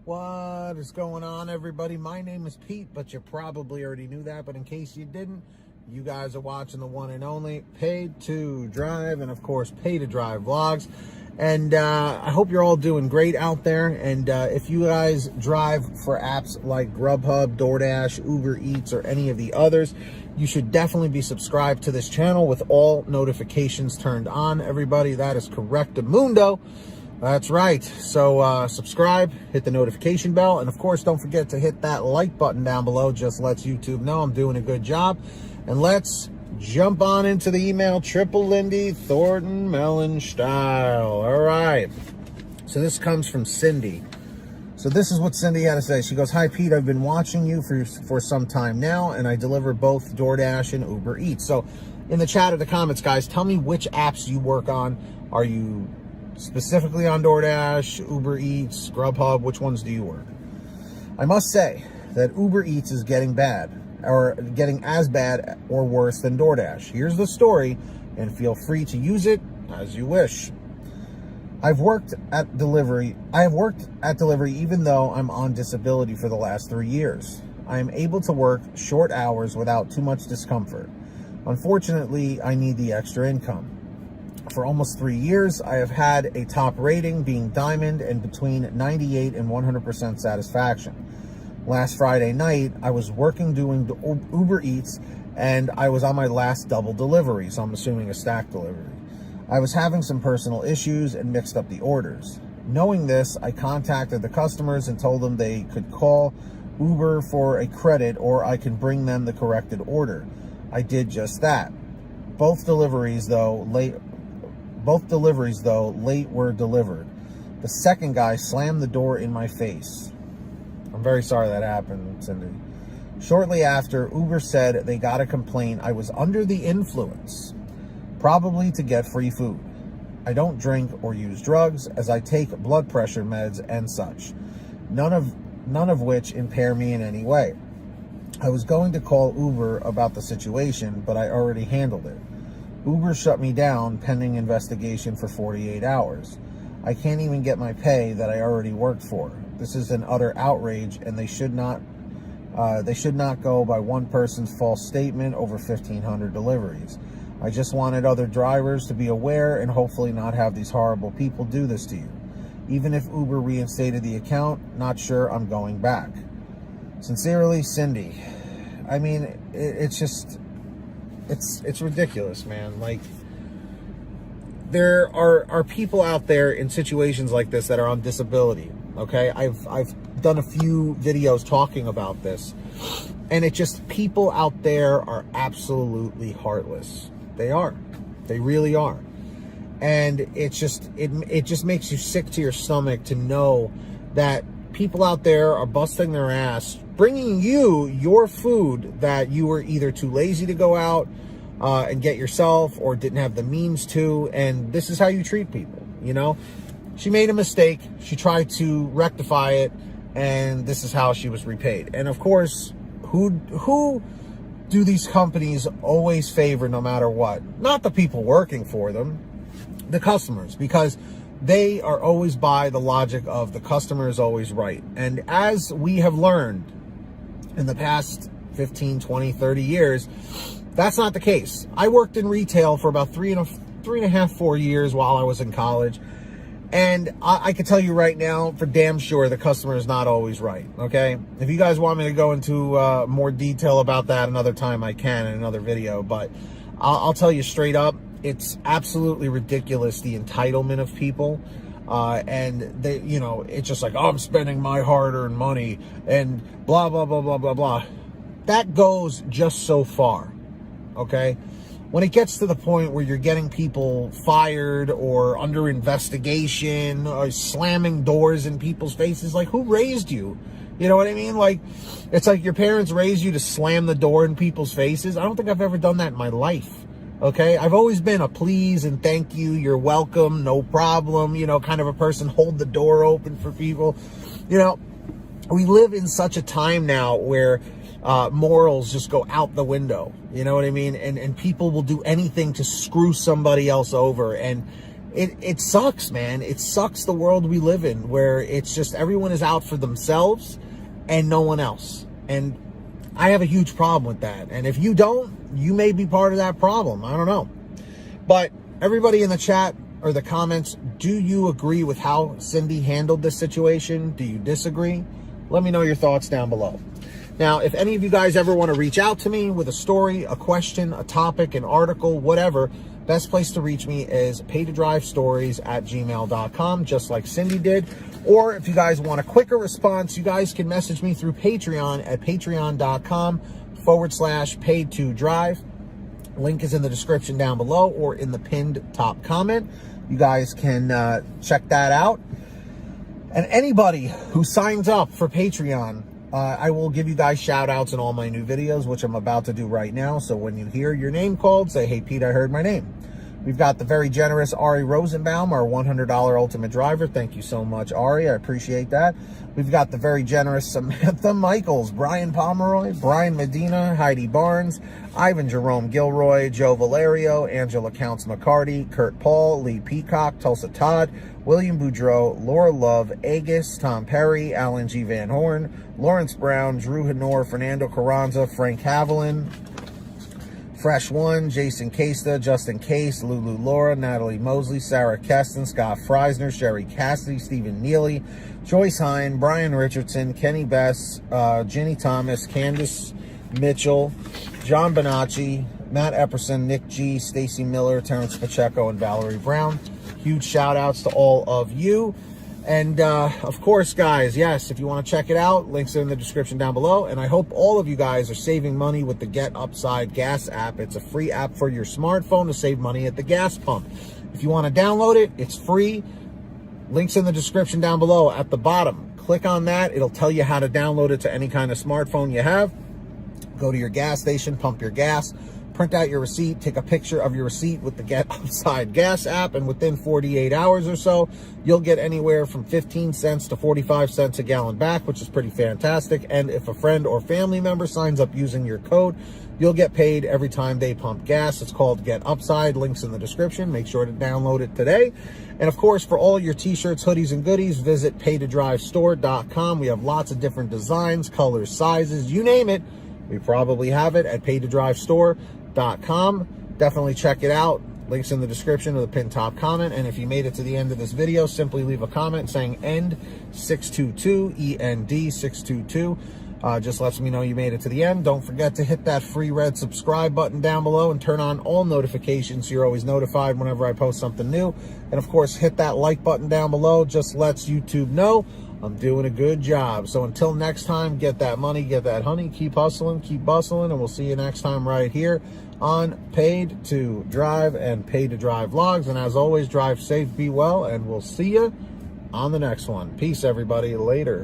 What is going on, everybody? My name is Pete, but you probably already knew that. But in case you didn't, you guys are watching the one and only Paid to Drive, and of course, Pay to Drive vlogs. And I hope you're all doing great out there. And if you guys drive for apps like GrubHub, DoorDash, Uber Eats, or any of the others, you should definitely be subscribed to this channel with all notifications turned on. Everybody, that is correctamundo. That's right. So subscribe, hit the notification bell, and of course, don't forget to hit that like button down below. Just lets YouTube know I'm doing a good job. And let's jump on into the email, Triple Lindy Thornton Melon style. All right. So this comes from Cindy. So this is what Cindy had to say. She goes, "Hi, Pete. I've been watching you for some time now, and I deliver both DoorDash and Uber Eats." So in the chat or the comments, guys, tell me which apps you work on. Are you specifically on DoorDash, Uber Eats, GrubHub? Which ones do you work? I must say that Uber Eats is getting bad, or getting as bad or worse than DoorDash. Here's the story, and feel free to use it as you wish. I have worked at delivery even though I'm on disability for the last 3 years. I am able to work short hours without too much discomfort. Unfortunately, I need the extra income. For almost 3 years, I have had a top rating being Diamond and between 98 and 100% satisfaction. Last Friday night, I was working doing Uber Eats, and I was on my last double delivery, so I'm assuming a stack delivery. I was having some personal issues and mixed up the orders. Knowing this, I contacted the customers and told them they could call Uber for a credit, or I could bring them the corrected order. I did just that. Both deliveries, though, late were delivered. The second guy slammed the door in my face. I'm very sorry that happened, Cindy. Shortly after, Uber said they got a complaint I was under the influence, probably to get free food. I don't drink or use drugs, as I take blood pressure meds and such, none of which impair me in any way. I was going to call Uber about the situation, but I already handled it. Uber shut me down pending investigation for 48 hours. I can't even get my pay that I already worked for. This is an utter outrage, and they should not go by one person's false statement over 1,500 deliveries. I just wanted other drivers to be aware and hopefully not have these horrible people do this to you. Even if Uber reinstated the account, not sure I'm going back. Sincerely, Cindy. I mean, it's just, it's ridiculous, man. Like, there are people out there in situations like this that are on disability. Okay, I've done a few videos talking about this, and it just, people out there are absolutely heartless. They are. They really are. And it's just, it just makes you sick to your stomach to know that people out there are busting their ass, bringing you your food that you were either too lazy to go out and get yourself, or didn't have the means to, and this is how you treat people, you know? She made a mistake, she tried to rectify it, and this is how she was repaid. And of course, who do these companies always favor no matter what? Not the people working for them, the customers, because they are always by the logic of the customer is always right. And as we have learned in the past 15, 20, 30 years, that's not the case. I worked in retail for about three and a half, 4 years while I was in college. And I can tell you right now, for damn sure, the customer is not always right, okay? If you guys want me to go into more detail about that another time, I can in another video. But I'll tell you straight up, it's absolutely ridiculous, the entitlement of people. And they, you know, it's just like, oh, I'm spending my hard-earned money and blah, blah, blah, blah, blah, blah. That goes just so far, okay? When it gets to the point where you're getting people fired or under investigation or slamming doors in people's faces, like, who raised you? You know what I mean? Like, it's like your parents raised you to slam the door in people's faces. I don't think I've ever done that in my life. Okay, I've always been a please and thank you, you're welcome, no problem, you know, kind of a person, hold the door open for people. You know, we live in such a time now where morals just go out the window, you know what I mean? And people will do anything to screw somebody else over. And it sucks, man. It sucks the world we live in, where it's just everyone is out for themselves and no one else. And I have a huge problem with that. And if you don't, you may be part of that problem. I don't know. But everybody in the chat or the comments, do you agree with how Cindy handled this situation? Do you disagree? Let me know your thoughts down below. Now, if any of you guys ever want to reach out to me with a story, a question, a topic, an article, whatever, best place to reach me is paytodrivestories@gmail.com, just like Cindy did. Or if you guys want a quicker response, you guys can message me through Patreon at patreon.com/paid2drive. Link is in the description down below or in the pinned top comment. You guys can check that out. And anybody who signs up for Patreon, I will give you guys shout outs in all my new videos, which I'm about to do right now. So when you hear your name called, say, hey, Pete, I heard my name. We've got the very generous Ari Rosenbaum, our $100 ultimate driver. Thank you so much, Ari. I appreciate that. We've got the very generous Samantha Michaels, Brian Pomeroy, Brian Medina, Heidi Barnes, Ivan Jerome Gilroy, Joe Valerio, Angela Counts McCarty, Kurt Paul, Lee Peacock, Tulsa Todd, William Boudreau, Laura Love, Agus, Tom Perry, Alan G. Van Horn, Lawrence Brown, Drew Hanor, Fernando Carranza, Frank Haviland, Fresh One, Jason Casta, Justin Case, Lulu Laura, Natalie Mosley, Sarah Keston, Scott Freisner, Sherry Cassidy, Stephen Neely, Joyce Hine, Brian Richardson, Kenny Bess, Ginny Thomas, Candace Mitchell, John Bonacci, Matt Epperson, Nick G, Stacy Miller, Terrence Pacheco, and Valerie Brown. Huge shout outs to all of you. And of course, guys, yes, if you want to check it out, links are in the description down below. And I hope all of you guys are saving money with the Get Upside Gas app. It's a free app for your smartphone to save money at the gas pump. If you want to download it, it's free. Links in the description down below at the bottom. Click on that. It'll tell you how to download it to any kind of smartphone you have. Go to your gas station, pump your gas, print out your receipt, take a picture of your receipt with the Get Upside Gas app, and within 48 hours or so, you'll get anywhere from 15 cents to 45 cents a gallon back, which is pretty fantastic. And if a friend or family member signs up using your code, you'll get paid every time they pump gas. It's called Get Upside. Links in the description. Make sure to download it today. And of course, for all your t-shirts, hoodies, and goodies, visit paytodrivestore.com. We have lots of different designs, colors, sizes, you name it. We probably have it at paytodrivestore.com. Definitely check it out. Links in the description of the pinned top comment. And if you made it to the end of this video, simply leave a comment saying END622, END622. Just lets me know you made it to the end. Don't forget to hit that free red subscribe button down below and turn on all notifications so you're always notified whenever I post something new. And of course, hit that like button down below. Just lets YouTube know I'm doing a good job. So until next time, get that money, get that honey, keep hustling, keep bustling, and we'll see you next time right here on Paid to Drive and Paid to Drive vlogs. And as always, drive safe, be well, and we'll see you on the next one. Peace, everybody. Later.